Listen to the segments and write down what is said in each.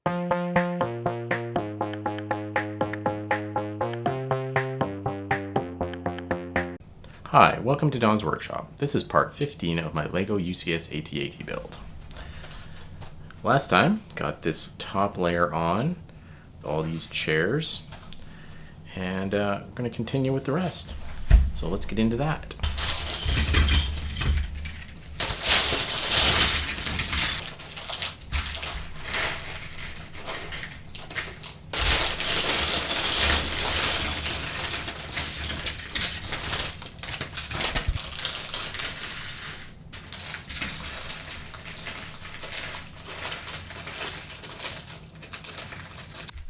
Hi, welcome to Don's Workshop. This is part 15 of my Lego UCS AT-AT build. Last time, got this top layer on, all these chairs, and we're going to continue with the rest. So let's get into that.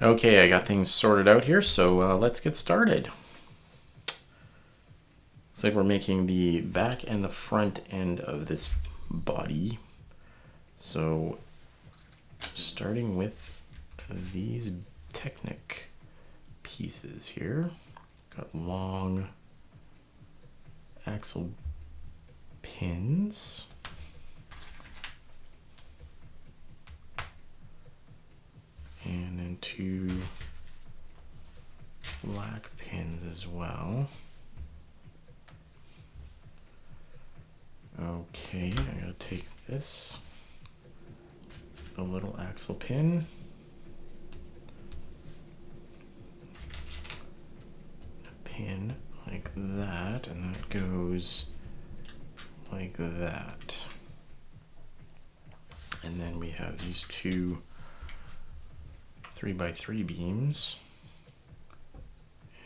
Okay, I got things sorted out here, so let's get started. Looks like we're making the back and the front end of this body. So, starting with these Technic pieces here. Got long axle pins. And then 2 black pins as well. Okay, I gotta take this, a little axle pin, a pin like that, and that goes like that. And then we have these 2 3x3 beams,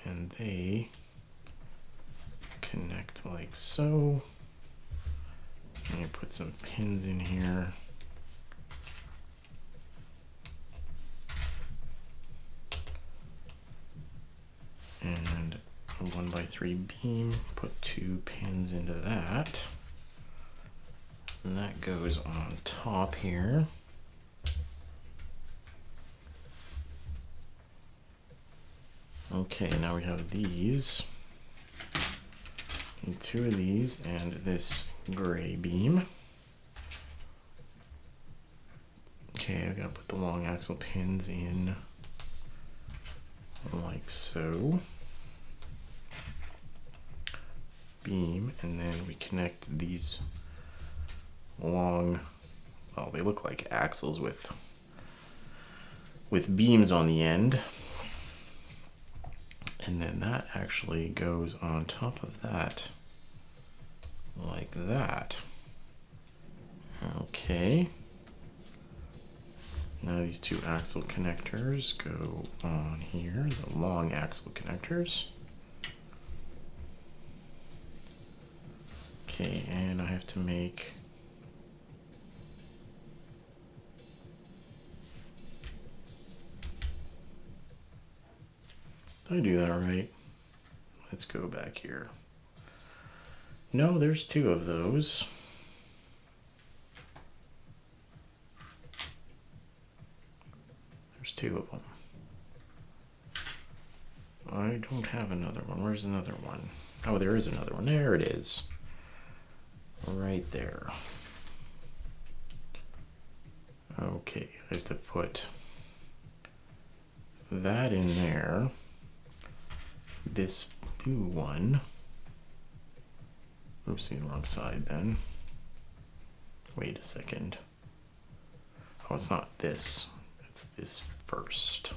and they connect like so. And you put some pins in here. And a 1x3 beam, put 2 pins into that. And that goes on top here. Okay, now we have these. Need 2 of these and this gray beam. Okay, I've got to put the long axle pins in like so. Beam, and then we connect these long, well, they look like axles with beams on the end. And then that actually goes on top of that, like that. Okay. Now these 2 axle connectors go on here, the long axle connectors. Okay, and I have to make did I do that right? Let's go back here. No, there's 2 of those. There's 2 of them. I don't have another one. Where's another one? Oh, there is another one. There it is. Right there. Okay, I have to put that in there. This blue one. Oopsie, wrong side then. Wait a second. Oh, it's not this. It's this first.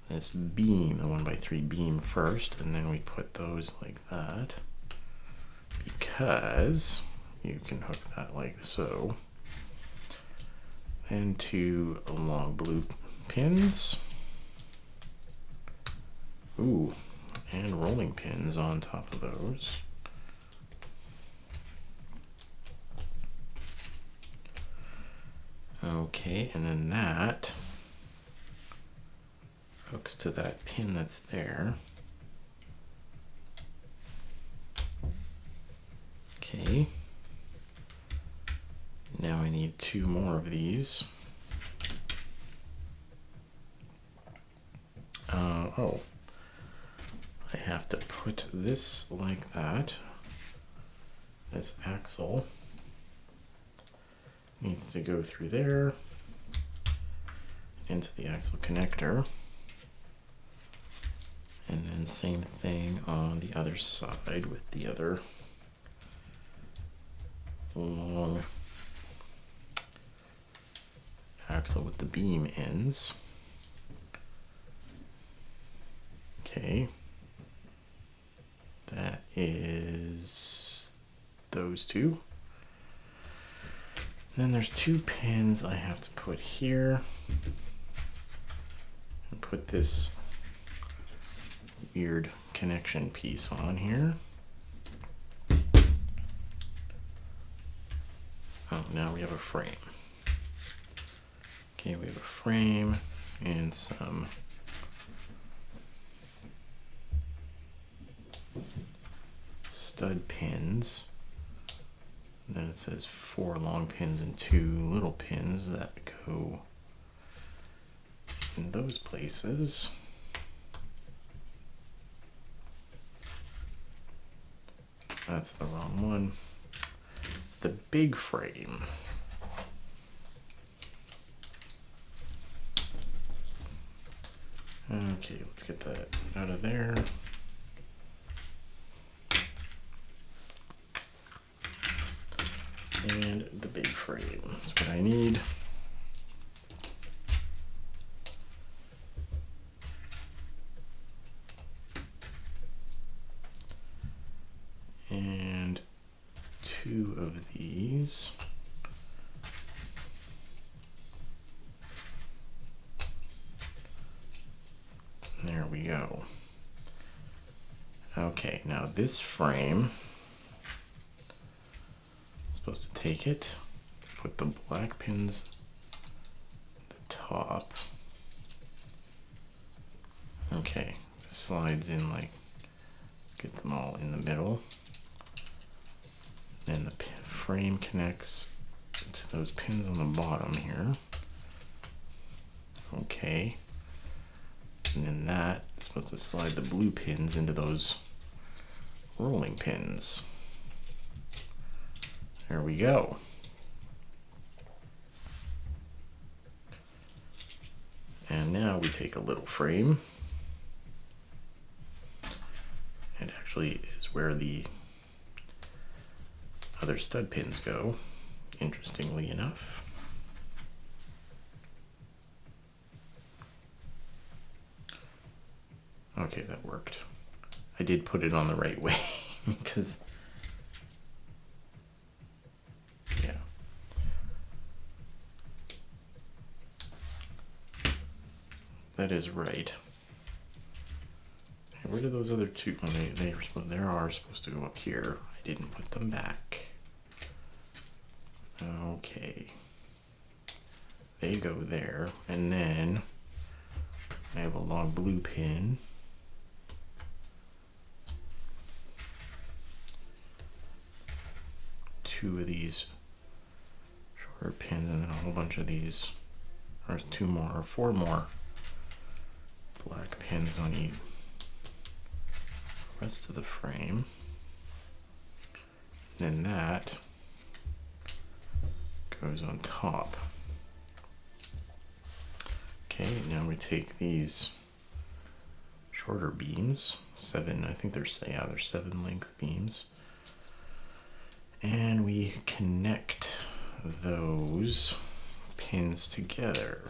This beam, the 1x3 beam first, and then we put those like that. Because you can hook that like so. And 2 long blue pins. Ooh, and rolling pins on top of those. Okay, and then that hooks to that pin that's there. Okay. Now I need 2 more of these. Oh, I have to put this like that. This axle needs to go through there. into the axle connector. And then same thing on the other side with the other long axle with the beam ends. Okay. That is those two. Then there's two pins I have to put here and put this weird connection piece on here. Oh, now we have a frame. Okay, we have a frame and some stud pins. And then it says 4 long pins and 2 little pins that go in those places. That's the wrong one. It's the big frame. Okay, let's get that out of there. And the big frame. That's what I need. And 2 of these. There we go. Okay, now this frame, I'm supposed to take it, put the black pins at the top. Okay, this slides in like, let's get them all in the middle. Then the frame connects to those pins on the bottom here. Okay. And then that is supposed to slide the blue pins into those rolling pins. There we go. And now we take a little frame. It actually is where the other stud pins go, interestingly enough. Okay, that worked. I did put it on the right way because, yeah. That is right. Hey, where did those other two? Oh, they are supposed to go up here. I didn't put them back. Okay. They go there, and then I have a long blue pin. Two of these shorter pins, and then a whole bunch of these, or 2 more, or 4 more black pins on each rest of the frame. Then that goes on top. Okay, now we take these shorter beams, 7, I think they're 7 length beams, and we connect those pins together.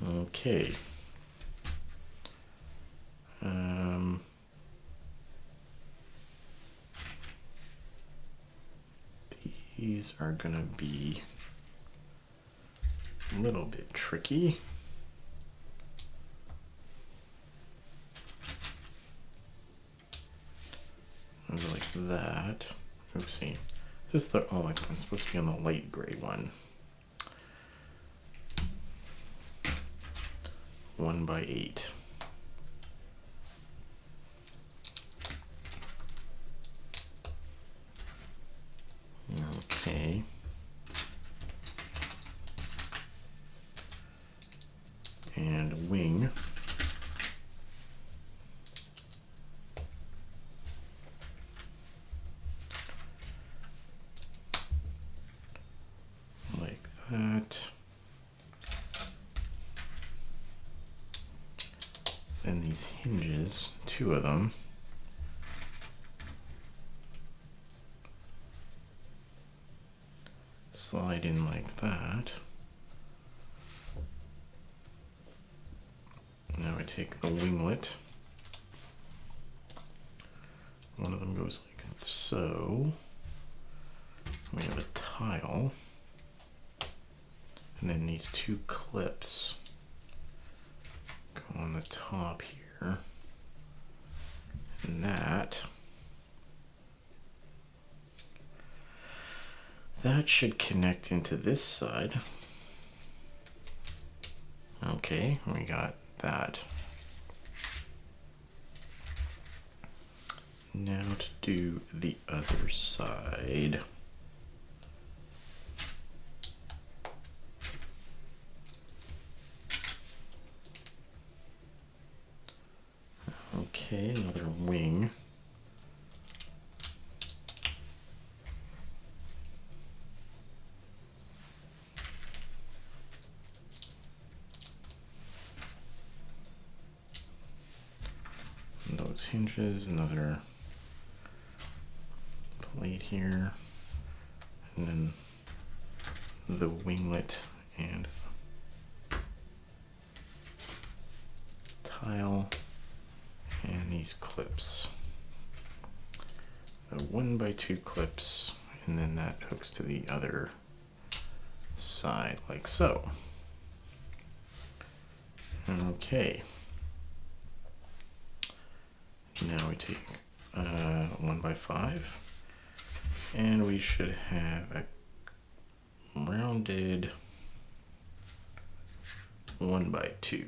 Okay. These are gonna be a little bit tricky. Like that. Oopsie. Is this the, oh, it's supposed to be on the light gray one. 1 by 8. Okay. And wing. Like that. these hinges, 2 of them. Slide in like that. Now I take the winglet. One of them goes like so. We have a tile. And then these 2 clips go on the top here. And that should connect into this side. Okay, we got that. Now to do the other side. Okay, another wing. And those hinges, another plate here, and then the winglet and tile. And these clips, the 1x2 clips, and then that hooks to the other side like so. Okay. Now we take 1x5, and we should have a rounded 1x2.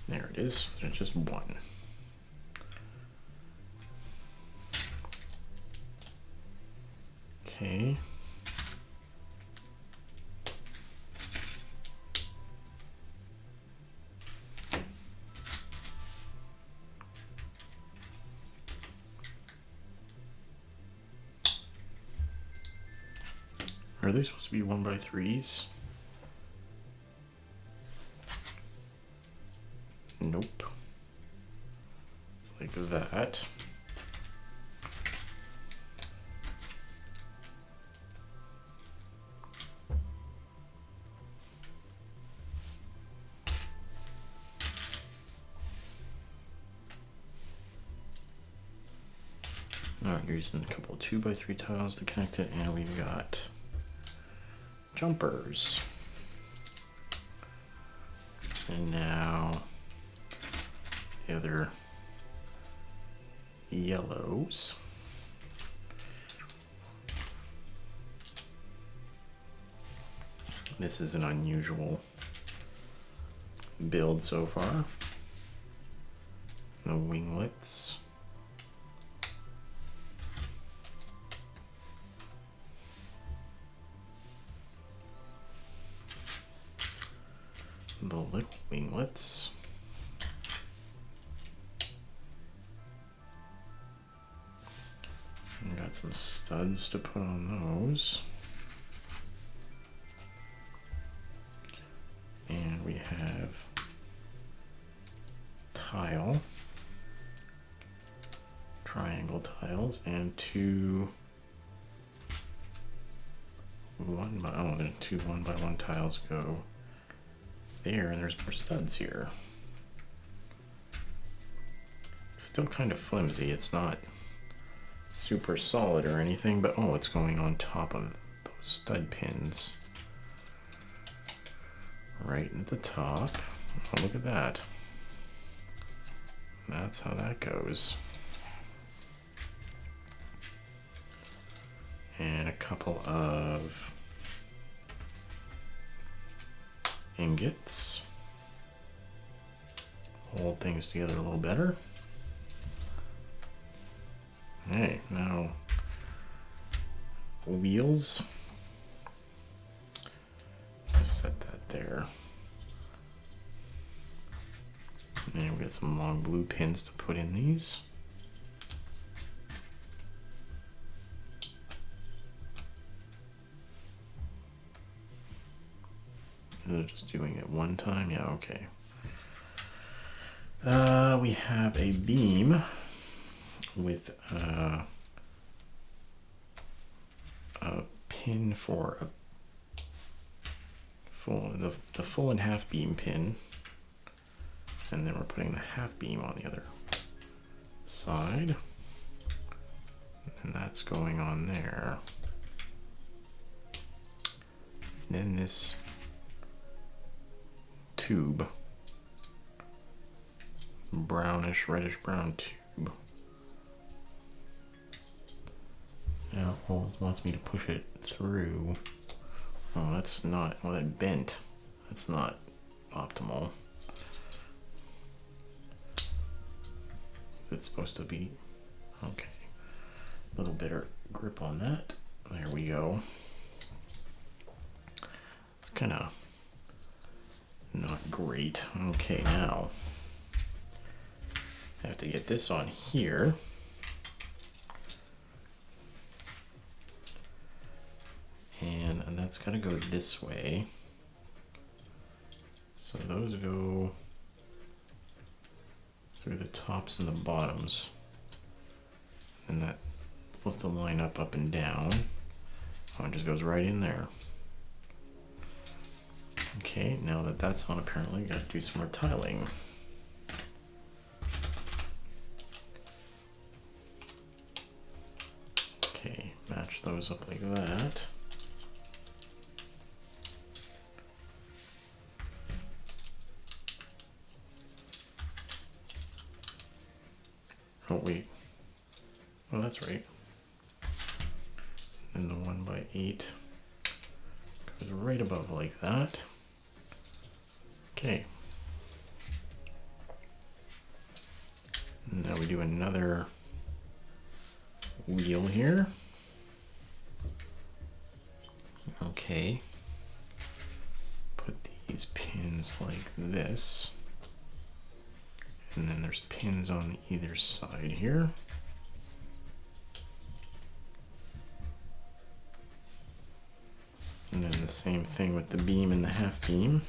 There it is. There's just 1. Okay. Are they supposed to be 1x3s? Nope. Like that. Alright, using a couple of 2x3 tiles to connect it, and we've got jumpers. And now the other yellows. This is an unusual build so far. The winglets. The little winglets. And got some studs to put on those. And we have tile, triangle tiles, and two 1x1 tiles go there, and there's more studs here. It's still kind of flimsy. It's not super solid or anything, but oh, it's going on top of those stud pins right at the top. Oh, look at that. That's how that goes. And a couple of ingots. Hold things together a little better. Hey, now wheels. Just set that there. And we got some long blue pins to put in these. Just doing it one time? Yeah, okay. We have a beam with a pin for a the full and half beam pin, and then we're putting the half beam on the other side, and that's going on there. Then this tube, brownish, reddish brown tube. Now it wants me to push it through. Oh, that's not, well, that bent. That's not optimal. It's supposed to be, okay. A little better grip on that. There we go. It's kind of not great. Okay, now I have to get this on here. And that's got to go this way. So those go through the tops and the bottoms. And that's supposed to line up and down. Oh, it just goes right in there. Okay, now that that's on, apparently we got to do some more tiling. Okay, match those up like that. Oh wait, oh that's right. And the 1x8 goes right above like that. Okay. Now we do another wheel here. Okay. Put these pins like this. And then there's pins on either side here. And then the same thing with the beam and the half beam.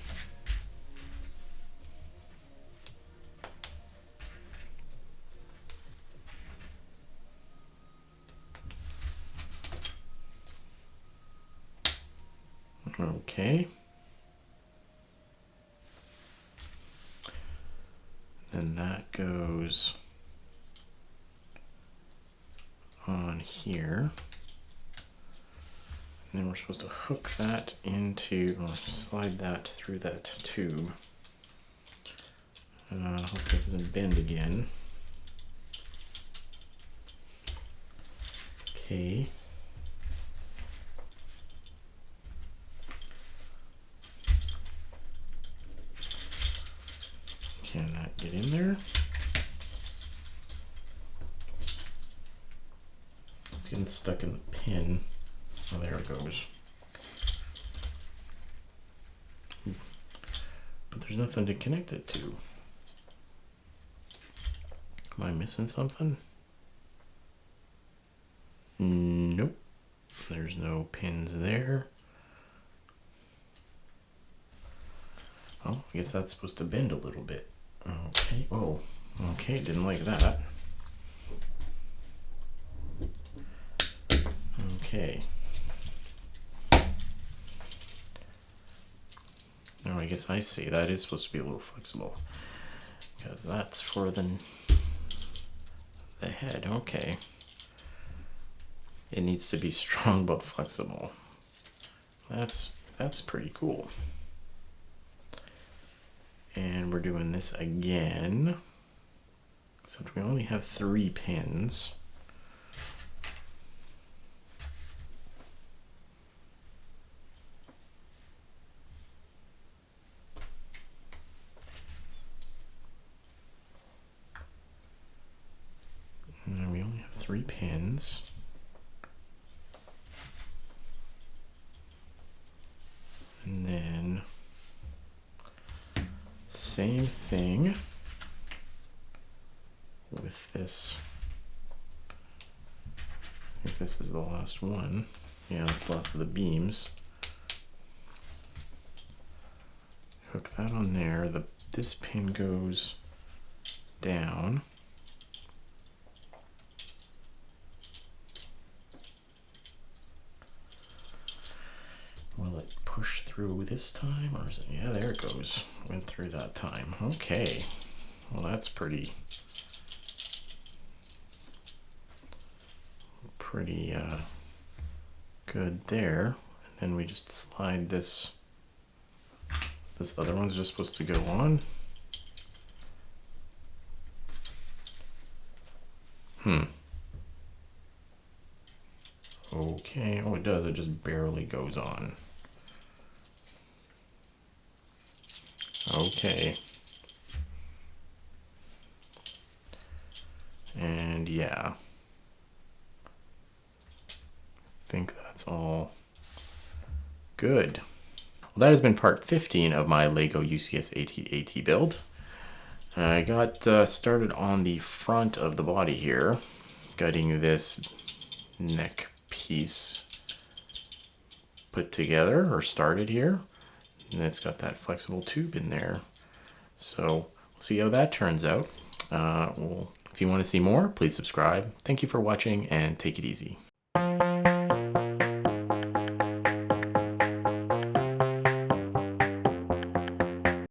Okay. Then that goes on here. And then we're supposed to hook that into, well, slide that through that tube. Hopefully it doesn't bend again. Okay. Can that get in there? It's getting stuck in the pin. Oh, there it goes. But there's nothing to connect it to. Am I missing something? Nope. There's no pins there. Oh, I guess that's supposed to bend a little bit. Okay. Oh, okay. Didn't like that. Okay. Oh, I guess I see. That is supposed to be a little flexible. Because that's for the head. Okay. It needs to be strong but flexible. That's pretty cool. And we're doing this again. Since we only have 3 pins. And we only have 3 pins. And then same thing with this. I think this is the last one. Yeah, that's the last of the beams. Hook that on there. This pin goes down. Will it push through this time, or is it? Yeah, there it goes. Went through that time. Okay. Well, that's pretty good there. And then we just slide this. This other one's just supposed to go on. Okay. Oh, it does. It just barely goes on. Okay. And yeah. I think that's all good. Well, that has been part 15 of my Lego UCS AT-AT build. I got started on the front of the body here, getting this neck piece put together or started here. And it's got that flexible tube in there. So we'll see how that turns out. If you want to see more, please subscribe. Thank you for watching and take it easy.